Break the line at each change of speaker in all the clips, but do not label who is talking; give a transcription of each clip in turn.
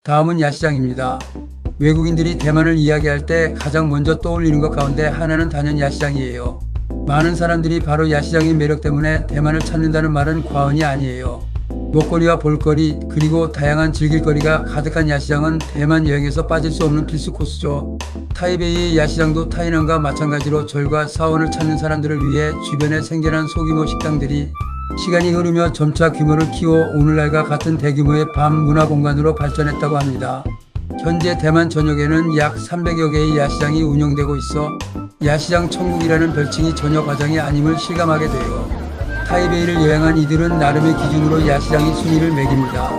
다음은 야시장입니다. 외국인들이 대만을 이야기할 때 가장 먼저 떠올리는 것 가운데 하나는 단연 야시장이에요. 많은 사람들이 바로 야시장의 매력 때문에 대만을 찾는다는 말은 과언이 아니에요. 먹거리와 볼거리 그리고 다양한 즐길거리가 가득한 야시장은 대만 여행에서 빠질 수 없는 필수 코스죠. 타이베이의 야시장도 타이난과 마찬가지로 절과 사원을 찾는 사람들을 위해 주변에 생겨난 소규모 식당들이 시간이 흐르며 점차 규모를 키워 오늘날과 같은 대규모의 밤 문화 공간으로 발전했다고 합니다. 현재 대만 전역에는 약 300여 개의 야시장이 운영되고 있어 야시장 천국이라는 별칭이 전혀 과장이 아님을 실감하게 돼요. 타이베이를 여행한 이들은 나름의 기준으로 야시장의 순위를 매깁니다.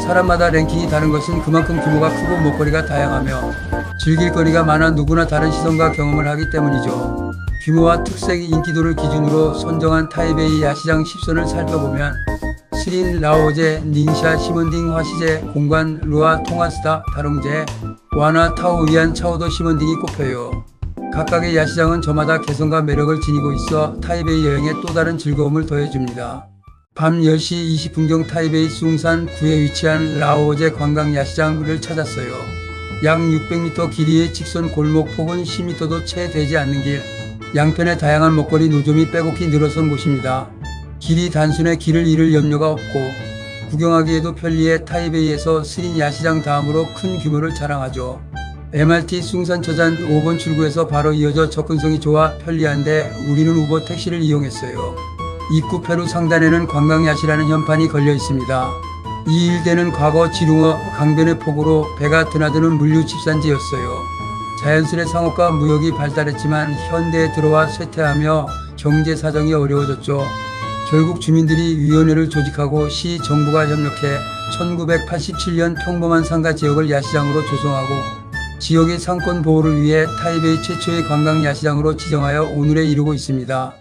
사람마다 랭킹이 다른 것은 그만큼 규모가 크고 먹거리가 다양하며 즐길거리가 많아 누구나 다른 시선과 경험을 하기 때문이죠. 규모와 특색, 인기도를 기준으로 선정한 타이베이 야시장 10선을 살펴보면 스린, 라오제, 닝샤, 시먼딩, 화시제, 공관, 루아, 통화스타, 다롱제, 와나, 타오, 위안, 차오도, 시먼딩이 꼽혀요. 각각의 야시장은 저마다 개성과 매력을 지니고 있어 타이베이 여행에 또 다른 즐거움을 더해줍니다. 밤 10시 20분경 타이베이 숭산 구에 위치한 라오제 관광야시장을 찾았어요. 약 600m 길이의 직선 골목 폭은 10m도 채 되지 않는 길, 양편에 다양한 먹거리 노점이 빼곡히 늘어선 곳입니다. 길이 단순해 길을 잃을 염려가 없고 구경하기에도 편리해 타이베이에서 스린 야시장 다음으로 큰 규모를 자랑하죠. MRT 숭산처장 5번 출구에서 바로 이어져 접근성이 좋아 편리한데 우리는 우버 택시를 이용했어요. 입구 페루 상단에는 관광야시라는 현판이 걸려 있습니다. 이 일대는 과거 지룽어 강변의 폭우로 배가 드나드는 물류 집산지였어요. 자연스레 상업과 무역이 발달했지만 현대에 들어와 쇠퇴하며 경제 사정이 어려워졌죠. 결국 주민들이 위원회를 조직하고 시 정부가 협력해 1987년 평범한 상가 지역을 야시장으로 조성하고 지역의 상권 보호를 위해 타이베이 최초의 관광 야시장으로 지정하여 오늘에 이르고 있습니다.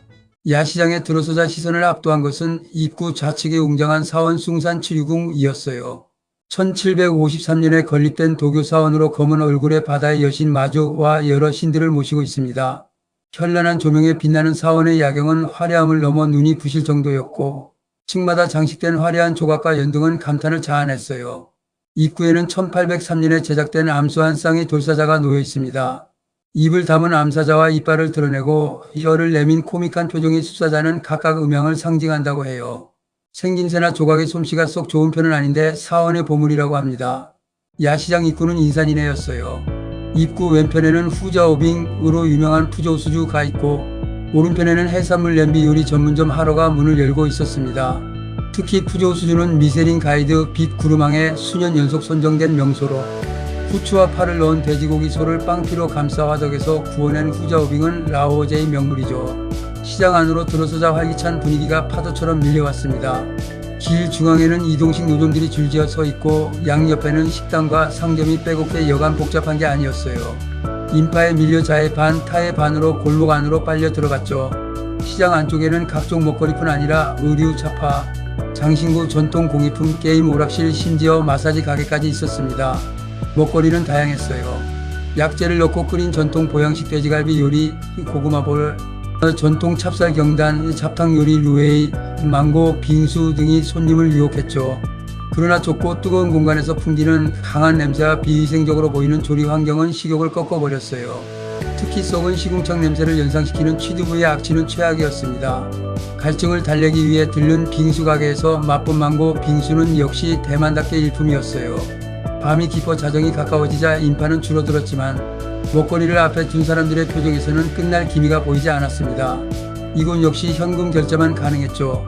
야시장에 들어서자 시선을 압도한 것은 입구 좌측에 웅장한 사원 숭산 치류궁이었어요. 1753년에 건립된 도교 사원으로 검은 얼굴의 바다의 여신 마주와 여러 신들을 모시고 있습니다. 현란한 조명에 빛나는 사원의 야경은 화려함을 넘어 눈이 부실 정도였고 층마다 장식된 화려한 조각과 연등은 감탄을 자아냈어요. 입구에는 1803년에 제작된 암수 한 쌍의 돌사자가 놓여 있습니다. 입을 담은 암사자와 이빨을 드러내고 혀를 내민 코믹한 표정의 숫사자는 각각 음양을 상징한다고 해요. 생김새나 조각의 솜씨가 썩 좋은 편은 아닌데 사원의 보물이라고 합니다. 야시장 입구는 인산이네였어요. 입구 왼편에는 후자오빙으로 유명한 푸조수주가 있고 오른편에는 해산물 냄비 요리 전문점 하러가 문을 열고 있었습니다. 특히 푸조수주는 미쉐린 가이드 빛 구르망에 수년 연속 선정된 명소로 후추와 파를 넣은 돼지고기 소를 빵피로 감싸 화덕에서 구워낸 후자오빙은 라오제의 명물이죠. 시장 안으로 들어서자 활기찬 분위기가 파도처럼 밀려왔습니다. 길 중앙에는 이동식 노점들이 줄지어 서 있고 양옆에는 식당과 상점이 빼곡해 여간 복잡한 게 아니었어요. 인파에 밀려 자의 반 타의 반으로 골목 안으로 빨려 들어갔죠. 시장 안쪽에는 각종 먹거리뿐 아니라 의류, 차파, 장신구, 전통 공예품, 게임, 오락실, 심지어 마사지 가게까지 있었습니다. 먹거리는 다양했어요. 약재를 넣고 끓인 전통 보양식 돼지갈비 요리, 고구마볼, 전통 찹쌀 경단, 잡탕 요리, 루에이, 망고, 빙수 등이 손님을 유혹했죠. 그러나 좁고 뜨거운 공간에서 풍기는 강한 냄새와 비위생적으로 보이는 조리 환경은 식욕을 꺾어버렸어요. 특히 썩은 시궁창 냄새를 연상시키는 취두부의 악취는 최악이었습니다. 갈증을 달래기 위해 들른 빙수 가게에서 맛본 망고 빙수는 역시 대만답게 일품이었어요. 밤이 깊어 자정이 가까워지자 인파는 줄어들었지만 먹거리를 앞에 둔 사람들의 표정에서는 끝날 기미가 보이지 않았습니다. 이곳 역시 현금 결제만 가능했죠.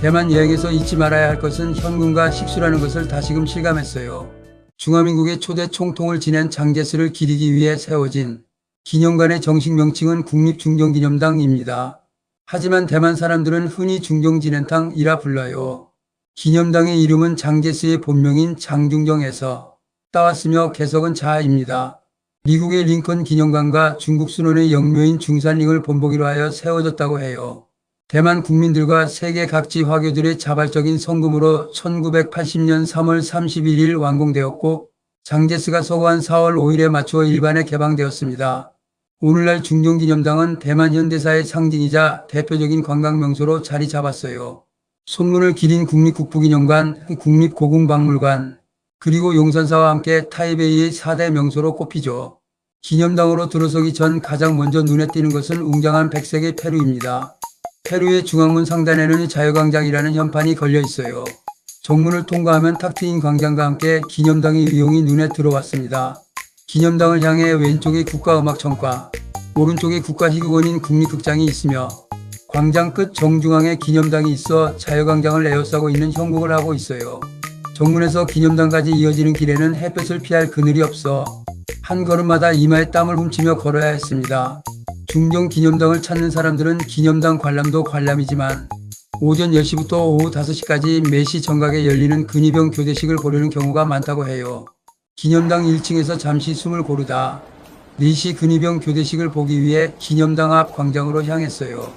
대만 여행에서 잊지 말아야 할 것은 현금과 식수라는 것을 다시금 실감했어요. 중화민국의 초대 총통을 지낸 장제스를 기리기 위해 세워진 기념관의 정식 명칭은 국립중정기념당입니다. 하지만 대만 사람들은 흔히 중정진행탕이라 불러요. 기념당의 이름은 장제스의 본명인 장중정에서 따왔으며 개석은 자입니다. 미국의 링컨 기념관과 중국 순원의 영묘인 중산링을 본보기로 하여 세워졌다고 해요. 대만 국민들과 세계 각지 화교들의 자발적인 성금으로 1980년 3월 31일 완공되었고 장제스가 서거한 4월 5일에 맞추어 일반에 개방되었습니다. 오늘날 중정기념당은 대만 현대사의 상징이자 대표적인 관광명소로 자리 잡았어요. 손문을 기린 국립국부기념관, 국립고궁박물관, 그리고 용산사와 함께 타이베이의 4대 명소로 꼽히죠. 기념당으로 들어서기 전 가장 먼저 눈에 띄는 것은 웅장한 백색의 페루입니다. 페루의 중앙문 상단에는 자유광장이라는 현판이 걸려 있어요. 정문을 통과하면 탁 트인 광장과 함께 기념당의 위용이 눈에 들어왔습니다. 기념당을 향해 왼쪽에 국가음악청과, 오른쪽에 국가희극원인 국립극장이 있으며 광장 끝 정중앙에 기념당이 있어 자유광장을 에워싸고 있는 형국을 하고 있어요. 정문에서 기념당까지 이어지는 길에는 햇볕을 피할 그늘이 없어 한 걸음마다 이마에 땀을 훔치며 걸어야 했습니다. 중정 기념당을 찾는 사람들은 기념당 관람도 관람이지만 오전 10시부터 오후 5시까지 매시 정각에 열리는 근위병 교대식을 보려는 경우가 많다고 해요. 기념당 1층에서 잠시 숨을 고르다 4시 근위병 교대식을 보기 위해 기념당 앞 광장으로 향했어요.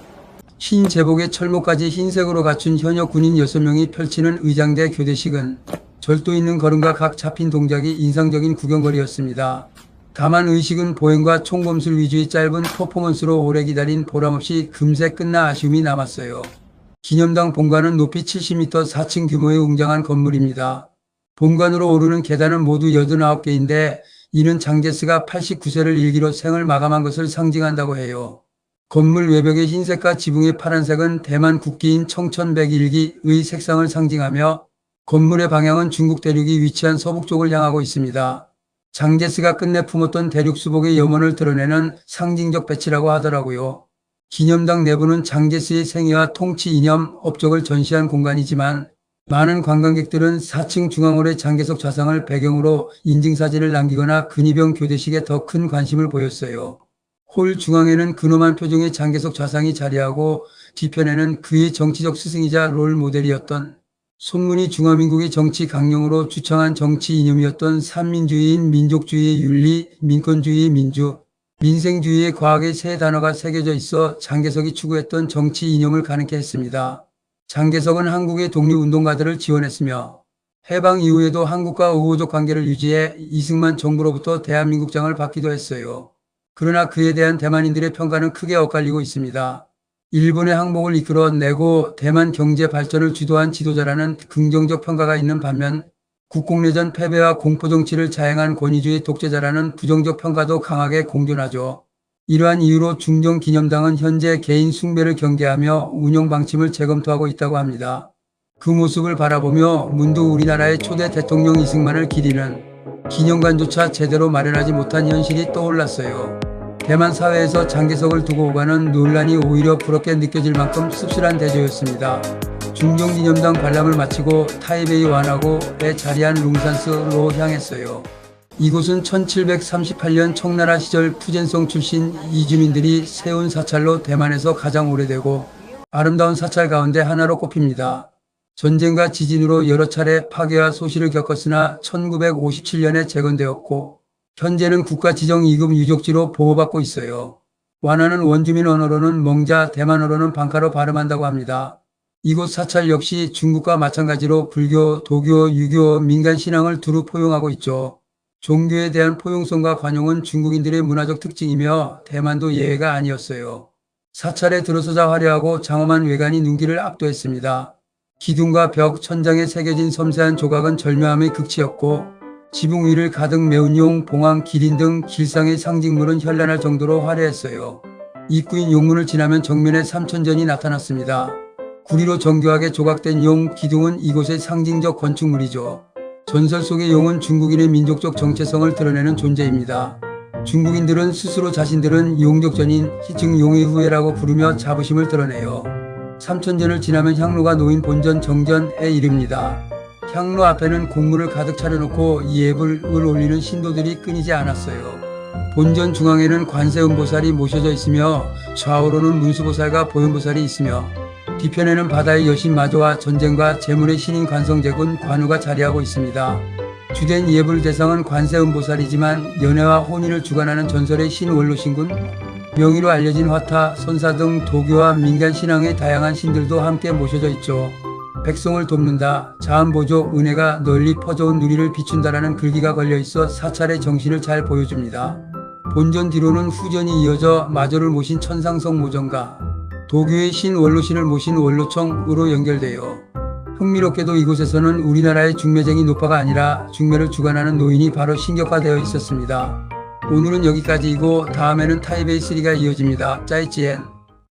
흰 제복에 철모까지 흰색으로 갖춘 현역 군인 6명이 펼치는 의장대 교대식은 절도 있는 걸음과 각 잡힌 동작이 인상적인 구경거리였습니다. 다만 의식은 보행과 총검술 위주의 짧은 퍼포먼스로 오래 기다린 보람없이 금세 끝나 아쉬움이 남았어요. 기념당 본관은 높이 70m 4층 규모의 웅장한 건물입니다. 본관으로 오르는 계단은 모두 89개인데 이는 장제스가 89세를 일기로 생을 마감한 것을 상징한다고 해요. 건물 외벽의 흰색과 지붕의 파란색은 대만 국기인 청천백일기의 색상을 상징하며 건물의 방향은 중국 대륙이 위치한 서북 쪽을 향하고 있습니다. 장제스가 끝내 품었던 대륙 수복의 염원을 드러내는 상징적 배치라고 하더라고요. 기념당 내부는 장제스의 생애와 통치 이념, 업적을 전시한 공간이지만 많은 관광객들은 4층 중앙홀의 장개석 좌상을 배경으로 인증사진을 남기거나 근위병 교대식에 더 큰 관심을 보였어요. 홀 중앙에는 근엄한 표정의 장개석 좌상이 자리하고 뒤편에는 그의 정치적 스승이자 롤 모델이었던 손문희 중화민국의 정치 강령으로 주창한 정치 이념이었던 삼민주의인 민족주의의 윤리, 민권주의의 민주, 민생주의의 과학의 세 단어가 새겨져 있어 장개석이 추구했던 정치 이념을 가능케 했습니다. 장개석은 한국의 독립운동가들을 지원했으며 해방 이후에도 한국과 우호적 관계를 유지해 이승만 정부로부터 대한민국장을 받기도 했어요. 그러나 그에 대한 대만인들의 평가는 크게 엇갈리고 있습니다. 일본의 항복을 이끌어내고 대만 경제 발전을 주도한 지도자라는 긍정적 평가가 있는 반면 국공내전 패배와 공포정치를 자행한 권위주의 독재자라는 부정적 평가도 강하게 공존하죠. 이러한 이유로 중정기념당은 현재 개인 숭배를 경계하며 운영 방침을 재검토하고 있다고 합니다. 그 모습을 바라보며 문득 우리나라의 초대 대통령 이승만을 기리는 기념관조차 제대로 마련하지 못한 현실이 떠올랐어요. 대만 사회에서 장개석을 두고 오가는 논란이 오히려 부럽게 느껴질 만큼 씁쓸한 대조였습니다. 중정기념당 관람을 마치고 타이베이 완화고에 자리한 룽산스로 향했어요. 이곳은 1738년 청나라 시절 푸젠성 출신 이주민들이 세운 사찰로 대만에서 가장 오래되고 아름다운 사찰 가운데 하나로 꼽힙니다. 전쟁과 지진으로 여러 차례 파괴와 소실을 겪었으나 1957년에 재건되었고 현재는 국가 지정 2급 유적지로 보호받고 있어요. 완화는 원주민 언어로는 멍자, 대만어로는 방카로 발음한다고 합니다. 이곳 사찰 역시 중국과 마찬가지로 불교, 도교, 유교, 민간 신앙을 두루 포용하고 있죠. 종교에 대한 포용성과 관용은 중국인들의 문화적 특징이며 대만도 예외가 아니었어요. 사찰에 들어서자 화려하고 장엄한 외관이 눈길을 압도했습니다. 기둥과 벽, 천장에 새겨진 섬세한 조각은 절묘함의 극치였고 지붕 위를 가득 메운 용, 봉황, 기린 등 길상의 상징물은 현란할 정도로 화려했어요. 입구인 용문을 지나면 정면에 삼천전이 나타났습니다. 구리로 정교하게 조각된 용, 기둥은 이곳의 상징적 건축물이죠. 전설 속의 용은 중국인의 민족적 정체성을 드러내는 존재입니다. 중국인들은 스스로 자신들은 용적전인, 즉 용의 후예라고 부르며 자부심을 드러내요. 삼천전을 지나면 향로가 놓인 본전 정전에 이릅니다. 향로 앞에는 곡물을 가득 차려놓고 예불을 올리는 신도들이 끊이지 않았어요. 본전 중앙에는 관세음보살이 모셔져 있으며 좌우로는 문수보살과 보현보살이 있으며 뒤편에는 바다의 여신 마조와 전쟁과 재물의 신인 관성제군 관우가 자리하고 있습니다. 주된 예불 대상은 관세음보살이지만 연애와 혼인을 주관하는 전설의 신원로신군, 명의로 알려진 화타, 선사 등 도교와 민간 신앙의 다양한 신들도 함께 모셔져 있죠. 백성을 돕는다, 자원보조, 은혜가 널리 퍼져온 누리를 비춘다라는 글귀가 걸려있어 사찰의 정신을 잘 보여줍니다. 본전 뒤로는 후전이 이어져 마조를 모신 천상성 모전가, 도교의 신 원로신을 모신 원로청으로 연결돼요. 흥미롭게도 이곳에서는 우리나라의 중매쟁이 노파가 아니라 중매를 주관하는 노인이 바로 신격화되어 있었습니다. 오늘은 여기까지이고 다음에는 타이베이 3가 이어집니다. 짜이찌엔.